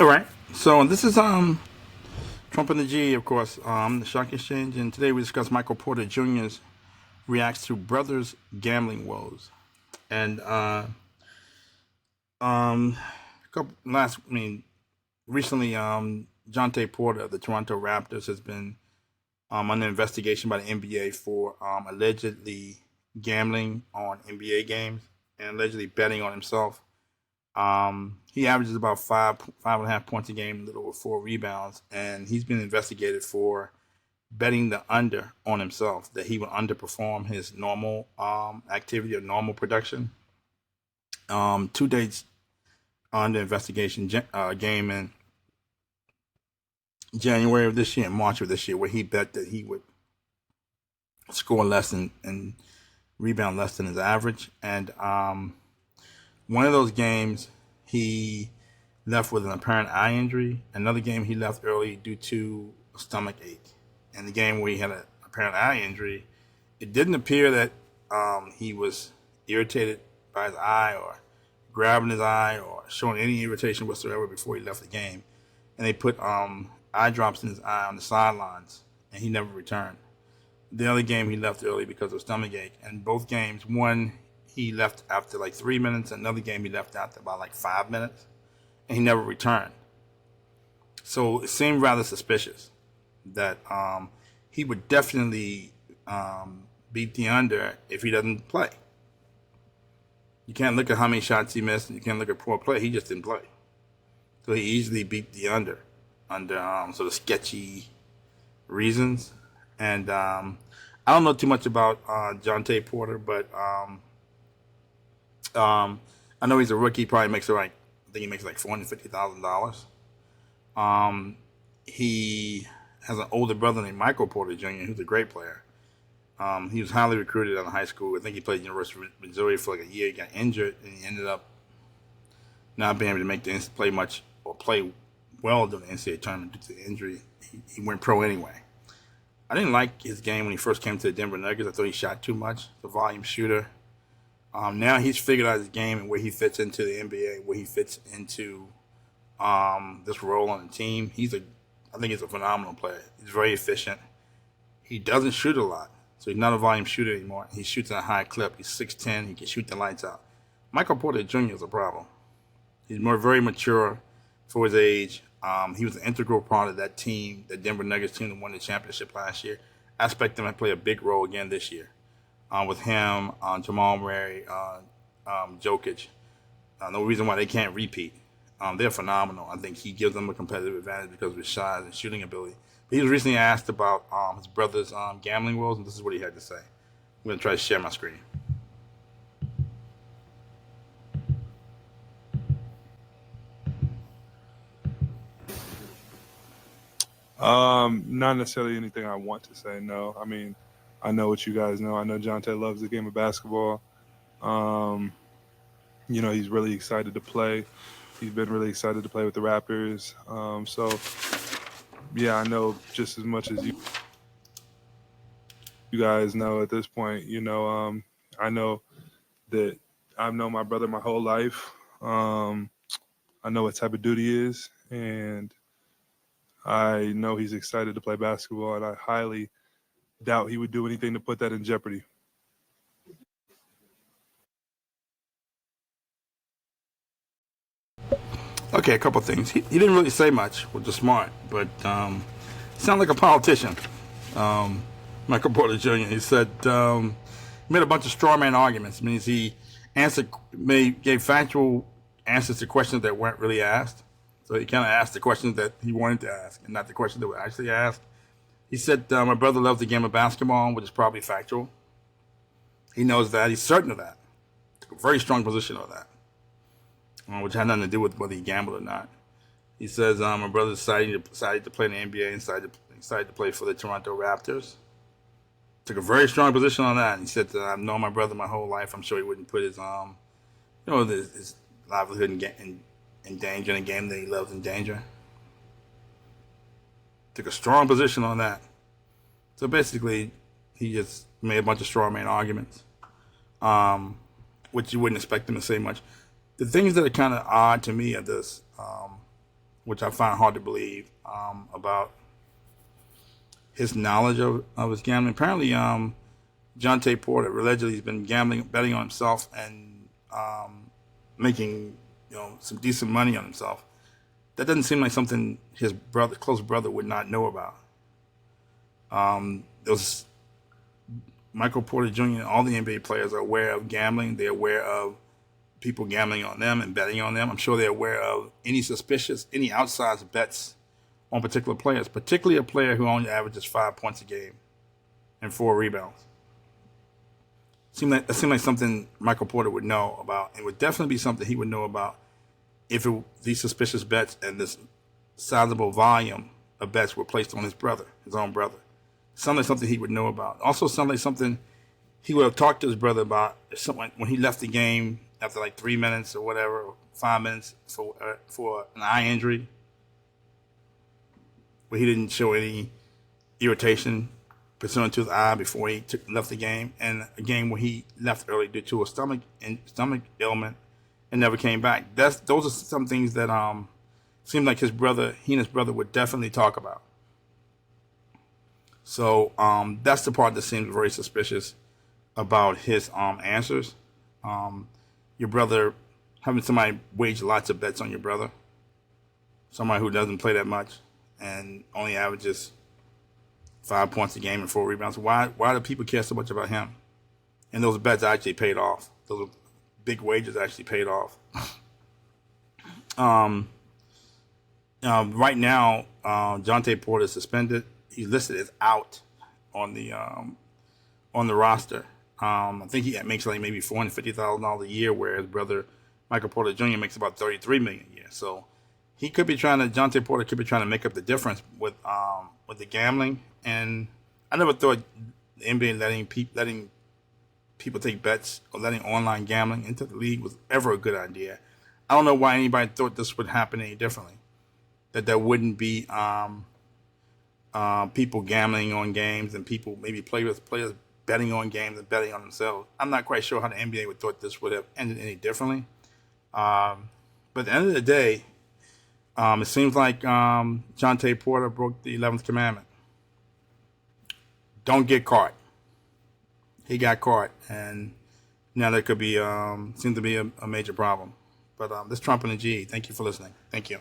All right. So this is Trump and the G, of course, the Stock Exchange, and today we discuss Michael Porter Jr.'s reacts to brothers gambling woes, and um, recently, Jontay Porter of the Toronto Raptors has been under investigation by the NBA for allegedly gambling on NBA games and allegedly betting on himself. He averages about 5.5 points a game, a little over 4 rebounds, and he's been investigated for betting the under on himself, that he would underperform his normal activity or normal production. Two dates under investigation, game in January of this year and March of this year, where he bet that he would score less and rebound less than his average. And one of those games, he left with an apparent eye injury. Another game, he left early due to a stomach ache. And the game where he had an apparent eye injury, it didn't appear that he was irritated by his eye or grabbing his eye or showing any irritation whatsoever before he left the game. And they put eye drops in his eye on the sidelines, and he never returned. The other game, he left early because of stomach ache. And both games, one, he left after like 3 minutes. Another game, he left after about like 5 minutes, and he never returned. So it seemed rather suspicious that he would definitely beat the under if he doesn't play. You can't look at how many shots he missed, and you can't look at poor play. He just didn't play. So he easily beat the under sort of sketchy reasons. And I don't know too much about Jontay Porter, but I know he's a rookie. Probably makes I think he makes like $450,000. He has an older brother named Michael Porter Jr., who's a great player. He was highly recruited out of high school. I think he played at the University of Missouri for like a year. He got injured, and he ended up not being able to make the play much or play well during the NCAA tournament due to the injury. He went pro anyway. I didn't like his game when he first came to the Denver Nuggets. I thought he shot too much, the volume shooter. Now he's figured out his game and where he fits into the NBA, where he fits into this role on the team. I think he's a phenomenal player. He's very efficient. He doesn't shoot a lot, so he's not a volume shooter anymore. He shoots at a high clip. He's 6'10". He can shoot the lights out. Michael Porter Jr. is a problem. He's very mature for his age. He was an integral part of that team, the Denver Nuggets team that won the championship last year. I expect him to play a big role again this year with him, Jamal Murray, Jokic. No reason why they can't repeat. They're phenomenal. I think he gives them a competitive advantage because of his size and shooting ability. But he was recently asked about his brother's gambling woes, and this is what he had to say. I'm going to try to share my screen. Not necessarily anything I want to say. No, I mean, I know what you guys know. I know Jontay loves the game of basketball. He's really excited to play. He's been really excited to play with the Raptors. Yeah, I know just as much as you guys know at this point. I know that I've known my brother my whole life. I know what type of dude he is, and I know he's excited to play basketball, and I highly doubt he would do anything to put that in jeopardy. Okay, a couple things. He didn't really say much, which is smart, but he sounded like a politician. Michael Porter Jr. He said he made a bunch of straw man arguments. It means he gave factual answers to questions that weren't really asked. So he kind of asked the questions that he wanted to ask, and not the questions that were actually asked. He said my brother loves the game of basketball, which is probably factual. He knows that. He's certain of that. Took a very strong position on that, which had nothing to do with whether he gambled or not. He says my brother decided to play in the NBA and decided to play for the Toronto Raptors. Took a very strong position on that. And he said that I've known my brother my whole life. I'm sure he wouldn't put his his livelihood in danger in a game that he loves in danger. Took a strong position on that. So basically, he just made a bunch of straw man arguments, which you wouldn't expect him to say much. The things that are kind of odd to me are this. which I find hard to believe, about his knowledge of his gambling. Apparently, Jontay Porter allegedly has been gambling, betting on himself, and making some decent money on himself. That doesn't seem like something his close brother, would not know about. Those Michael Porter Jr. and all the NBA players are aware of gambling. They're aware of people gambling on them and betting on them. I'm sure they're aware of any outsized bets on particular players, particularly a player who only averages 5 points a game and 4 rebounds. It seemed like something Michael Porter would know about, and would definitely be something he would know about if these suspicious bets and this sizable volume of bets were placed on his own brother. Sounds like something he would know about. Also sounds like something he would have talked to his brother about when he left the game after like 3 minutes or whatever, or 5 minutes for an eye injury, where he didn't show any irritation pursuant to his eye before he left the game, and a game where he left early due to a stomach ailment and never came back. Those are some things that seem like he and his brother would definitely talk about. So that's the part that seems very suspicious about his answers. Your brother, having somebody wage lots of bets on your brother, somebody who doesn't play that much and only averages 5 points a game and 4 rebounds. Why do people care so much about him? And those bets actually paid off. Those big wages actually paid off. Right now, Jontay Porter is suspended. He's listed as out on the roster. I think he makes like maybe $450,000 a year, whereas brother Michael Porter Jr. makes about $33 million a year. So Jontay Porter could be trying to make up the difference with the gambling. And I never thought the NBA letting people take bets or letting online gambling into the league was ever a good idea. I don't know why anybody thought this would happen any differently. That there wouldn't be people gambling on games and people, maybe players betting on games and betting on themselves. I'm not quite sure how the NBA would thought this would have ended any differently. But at the end of the day, it seems like Jontay Porter broke the 11th commandment. Don't get caught. He got caught, and now there could be seems to be a major problem. But this Trump and the G. Thank you for listening. Thank you.